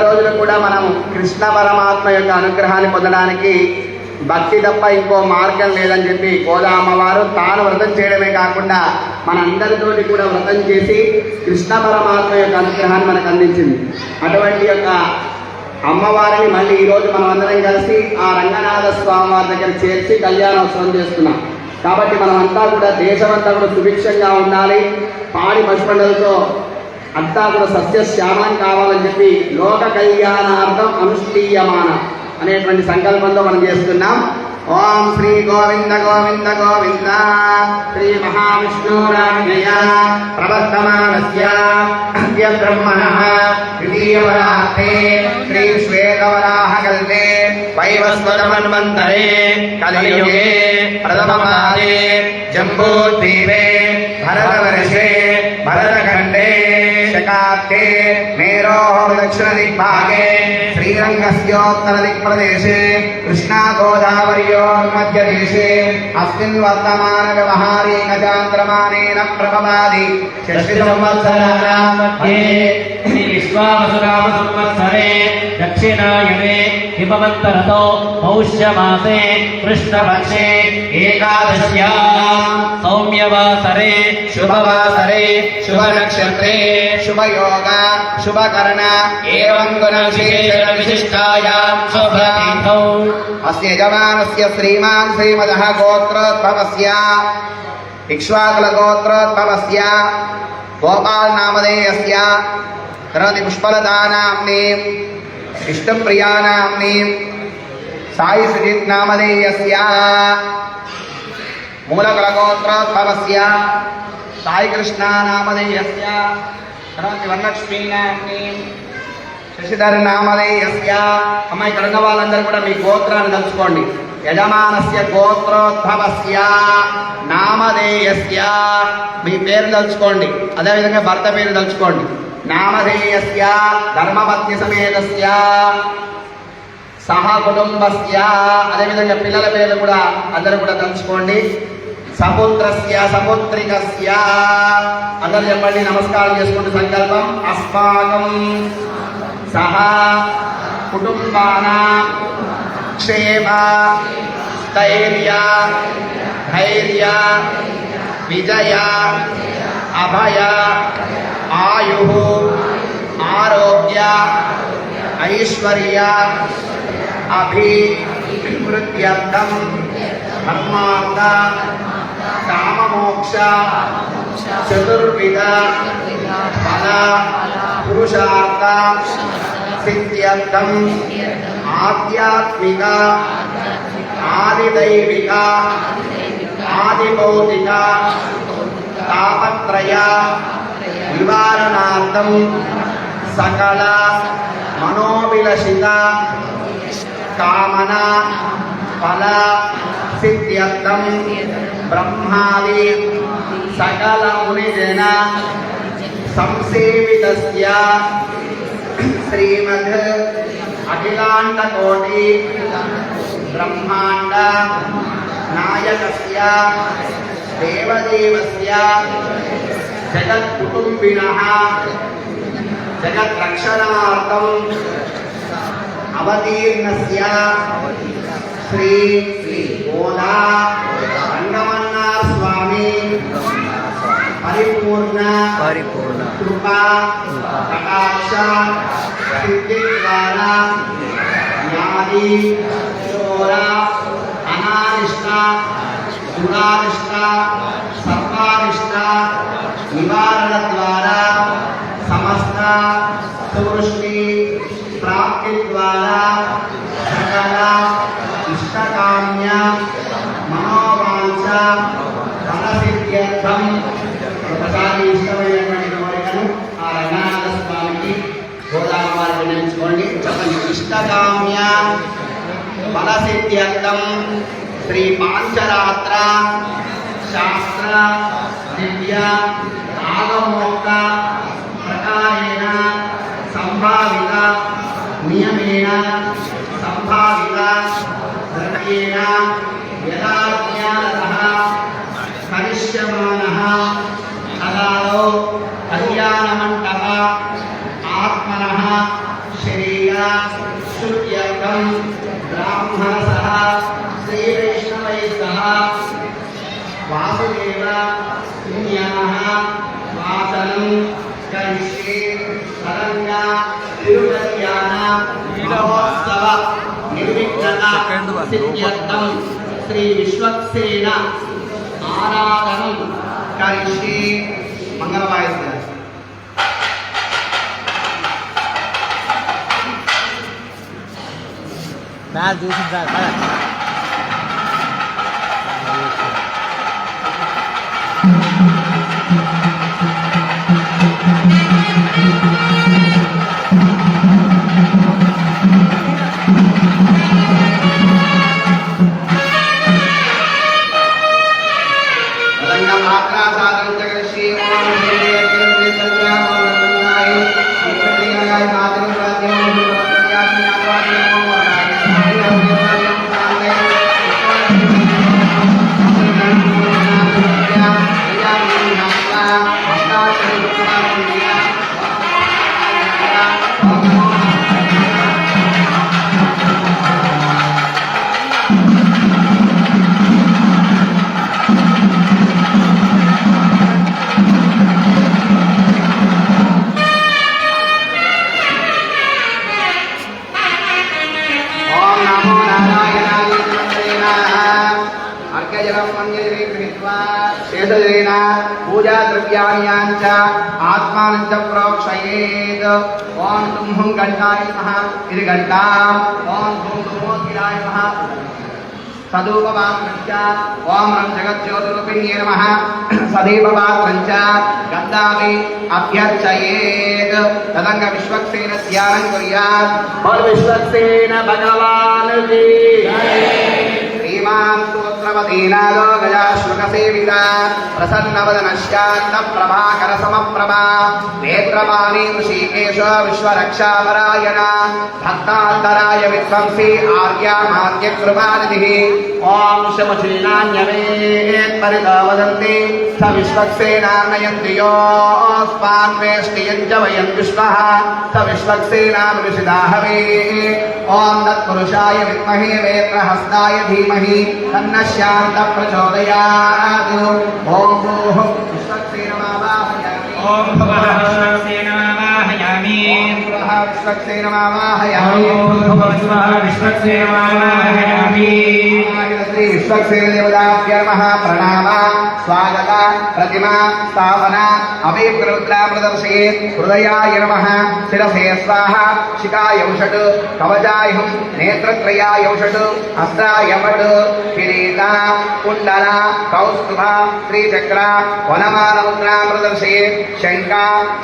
రోజులు కూడా మనం కృష్ణ పరమాత్మ యొక్క అనుగ్రహాన్ని పొందడానికి భక్తి తప్ప ఇంకో మార్గం లేదని చెప్పి గోదా అమ్మవారు తాను వ్రతం చేయడమే కాకుండా మనందరితోటి కూడా వ్రతం చేసి కృష్ణ పరమాత్మ యొక్క అనుగ్రహాన్ని మనకు అందించింది. అటువంటి యొక్క అమ్మవారిని మళ్ళీ ఈరోజు మనం అందరం కలిసి ఆ రంగనాథ స్వామి వారి దగ్గర చేర్చి కళ్యాణోత్సవం చేస్తున్నాం. కాబట్టి మనమంతా కూడా దేశమంతా కూడా సుభిక్షంగా ఉండాలి, పాడి పశుపండలతో అంతా కూడా సస్యశ్యామలం కావాలని చెప్పి లోక కళ్యాణార్థం అనుష్ఠీయమాన అనేటువంటి సంకల్పంతో మనం చేస్తున్నాం. ఓం శ్రీ గోవింద గోవింద గోవింద శ్రీ మహావిష్ణురాజ్ఞయ ప్రవర్తమానస్య అద్య బ్రహ్మణః ద్వితీయవరాహే శ్రీ శ్వేతవరాహకల్పే వైవస్వతమన్వంతరే కలియుగే ప్రథమపాదే జంబూద్వీపే భరతవర్షే భరతఖण्डे शकाब्दे मेरोः दक्षिणदिग्भागे श्रीरङ्गस्योत्तरदिक्प्रदेशे कृष्णागोदावर्योर्मध्यदेशे अस्मिन् वर्तमानव्यवहारेण प्रभवादि षष्टिसंवत्सराणां मध्ये विश्वावसुनामसंवत्सरे दक्षिणायने हिमवन्तरतो पौष्यमासे कृष्णपक्षे एकादश्यां सौम्यवासरे शुभवासरे शुभनक्षत्रे शुभयोग शुभकर्ण एवं गुणविशेषविशिष्टायां शुभतिथौ अस्य यजमानस्य श्रीमान् श्रीमदः गोत्रोद्भवस्य इक्ष्वाकुलगोत्रोद्भवस्य गोपाल नामधेयस्य धरति पुष्पलता नाम्नीं इष्टप्रिया नाम्नीं साई सुजित् नामधेयस्य मूलकुलगोत्रोद्भवस्य साई कृष्णा नामधेयस्य धरति वरलक्ष्मी नाम्नीं శశిధర్ నామధేయస్య. అమ్మ ఇక్కడ ఉన్న వాళ్ళందరూ కూడా మీ గోత్రాన్ని తలుచుకోండి. యజమానస్య గోత్రోద్భవస్య నామధేయస్య మీ పేరు తలుచుకోండి. అదేవిధంగా భర్త పేరు తలుచుకోండి. నామధేయస్య ధర్మపత్ని సమేతస్య సహ కుటుంబస్య అదేవిధంగా పిల్లల పేర్లు కూడా అందరూ కూడా తలుచుకోండి. సపుత్రస్య సపుత్రికస్య అందరూ చెప్పండి. నమస్కారం చేసుకుంటూ సంకల్పం. అస్మాకం సహ కుటుంబానాం క్షేమ స్థైర్య ధైర్య విజయ అభయ ఆయు ఆరోగ్య ఐశ్వర్య అభివృద్ధ్యర్థం ధర్మార్థ కామమోక్ష చతుర్విధ ఫల పురుషార్థ సిద్ధ్యర్థం ఆధ్యాత్మిక ఆదిదైవిక ఆదిభౌతిక తాపత్రయ నివారణార్థం సకల మనోభిలషిత కామన ఫల సిద్ధ్యర్థం బ్రహ్మాది సకల మునిజన సంసేవితస్య శ్రీమద్ అఖిలాండ కోటి బ్రహ్మాండ నాయకస్య దేవదేవస్య జగత్కుటుంబినః జగద్రక్షణార్థం అవతీర్ణస్య శ్రీ గోదా రంగమన్నార్ స్వామి పరిపూర్ణ కృపా కటాక్ష సిద్ధి ద్వారా జ్ఞాని చోర అనానిష్ట దురానిష్ట సర్వానిష్ట నివారణ ద్వారా సమస్త సువృష్టి ప్రాప్తి ద్వారా సకల ఇష్టకామ్య మనోవాంఛ ఫలసిద్ధ్యర్థం ఒకసారి ఇష్టమైనటువంటి కోరికను ఆ రంగనాథ స్వామికి గోదావరి వినియోగించుకోండి. చెప్పండి. ఇష్టకామ్య ఫలసిద్ధ్యర్థం శ్రీ పాంచరాత్ర శాస్త్ర దివ్య ఆగమోక్త ప్రకారేణ సంభావిత నియమేన సంభావిత ద్రవ్యేణ యథాజ్ఞానతః కరిష్యమానః కళాలో కళ్యాణమంటప ఆత్మనః శరీర స్తుత్యర్థం బ్రాహ్మణసః శ్రీవైష్ణవైః సహ వాసుదేవ పుణ్యాః వాసనం కరిష్యే తరంగా తిరుకల్యాణ మహోత్సవ నిర్విఘ్నత సిద్ధ్యర్థం శ్రీ విశ్వక్సేన ఆరాధనం కరిష్యే. మంగళవాయిస్తారు. మ్యాచ్ చూసింది సార్ కదా. పూజా ద్రవ్యాణ్యాశ్చ ఆత్మానం చ ప్రోక్షయేత్. ఓం దుం హుం ఘంటాయ నమః. ఇది ఘంట. ఓం ధూం ధూమోద్గిరాయ నమః. సదూపవాత్రం చ ఓం రం జగజ్యోతిరూపిణ్యే నమః. సదీపవాత్రం చ గంధామి అభ్యర్చయేత్. తదంగ విశ్వక్సేన ధ్యానం కుర్యాత్. బోల్ విశ్వక్సేన భగవాన్ కీ జై. శ్రీమాన్ స్తోత్రవదీనాదో గజాశ్వకసేవిత ప్రసన్నవదనశ్చాంత ప్రభాకర సమప్రభా నేత్రపాణి ఋషికేశ విశ్వరక్షాపరాయణ భక్తాంతరాయ విధ్వంసి ఆర్యామాద్య కృపానిధిః. ఓం శమచీనాన్యవేత్ పరితో వదంతి స విశ్వక్సేనాన్నయంతి యోస్మాన్వేష్టియం చ వయం విశ్వః స విశ్వక్సేనానుషిదాహవే. ఓం తత్పురుషాయ విద్మహే వేత్రహస్తాయ ధీమహి తన్నః శాంతః ప్రచోదయాత్. ఓం భూః విశ్వక్సేనమావాహయామి. ఓం భువః విశ్వక్సేనమావాహయామి. భువః విశ్వక్సేనమావాహయామి. ఓం భువః విశ్వక్సేనమావాహయామి. శ్రీ విశ్వక్సేన దేవతాభ్యో నమః. ప్రణామ స్వాగత ప్రతిమా స్థాపన అభిప్రవృత్రా ప్రదర్శయేత్. హృదయాయ నమః. శిరసే స్వాహ. శిఖాయ ఔషధ్. కవచాయ హుం. నేత్రత్రయాయ ఔషధ్. హస్తాయ వట్. కిరీట కుండల కౌస్తుభ శ్రీచక్ర వనమానముద్రా ప్రదర్శయేత్. శంఖ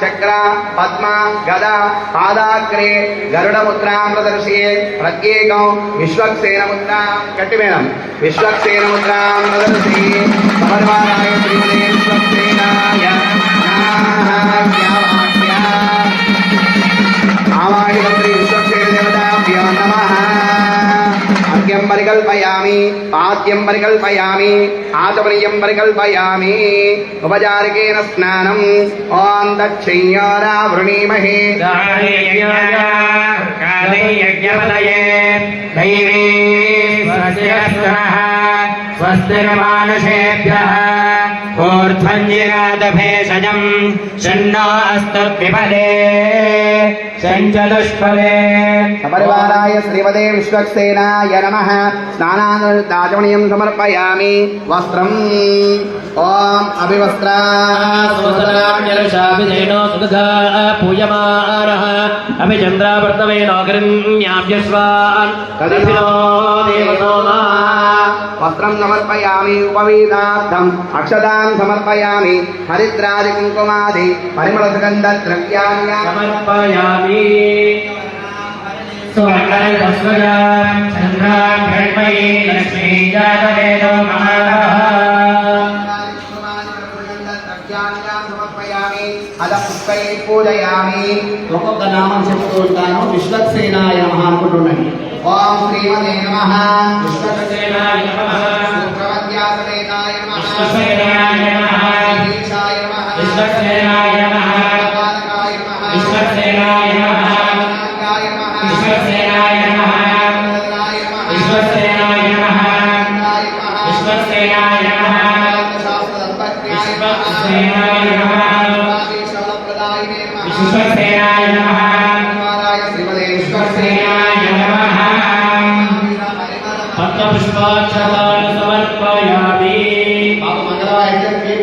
చక్ర పద్మ గద పాదాగ్రే గరుడముద్రా ప్రదర్శయేత్. ప్రత్యేకం విశ్వక్సేనముద్రా గట్టిమేనం విశ్వక్సేనముద్రా ప్రదర్శయేత్. సమర్వాణాయ శ్రీమతే విశ్వక్సేనాయ ఆవాహిత శ్రీ విశ్వక్సేన దేవతాభ్యో నమః. అర్ఘ్యం పరికల్పయామి. పాద్యం పరికల్పయామి. ఆచమనీయం పరికల్పయామి. ఉపచారికేన స్నానం. ఓం దక్షిణ్యోరావృణీమహే. స్వస్తిర్మానుషేభ్యః ఊర్ధ్వञ्जिनादभेषजं शन्नो अस्तु विपदे शञ्चतुष्पदे. సపరివారాయ శ్రీమతే విశ్వక్సేనాయ నమః. స్నానాదాచమనీయం సమర్పయామి. వస్త్రం. ఓం అభివస్త్రా స్వసనాన్యలశాభిధేనో సుదధా పూయమానః అభిచంద్రావర్తవేనో గృహ్ణ్యాభ్యస్వాన్ తదిభినో దేవసోమా. వస్త్రం సమర్పయామి. ఉపవీతార్థం అక్షతాన్ సమర్పయామి. హరిద్రాది కుంకుమాది పరిమళ సుగంధ ద్రవ్యాన్ని సమర్పయామి. సువర్ణస్వజాం చంద్రాం హిరణ్మయీ లక్ష్మీ జాతవేదో మహారః. సమర్పయామి. అద పుష్పై పూజయామి. ఒక్కొక్క నామం చెప్తూ ఉంటాను. విశ్వక్సేనాయ నమః అనుకుంటున్నాను. ఓం శ్రీమతే నమః. విశ్వక్సేనాయ నమః. విశ్వవ్యాసవేదాయ నమః. విశ్వక్సేనాయ నమః. ఈశాయ నమః. విశ్వక్సేనాయ నమః. పాదకాయ నమః. విశ్వక్సేనాయ నమః. నాగాయ నమః. విశ్వసేనాయ నమః విశ్వసేనాయ నమః విశ్వసేనాయ నమః విశ్వసేనాయ నమః విశ్వసేనాయ నమః విశ్వసేనాయ నమః పద్మపుష్పాక్షత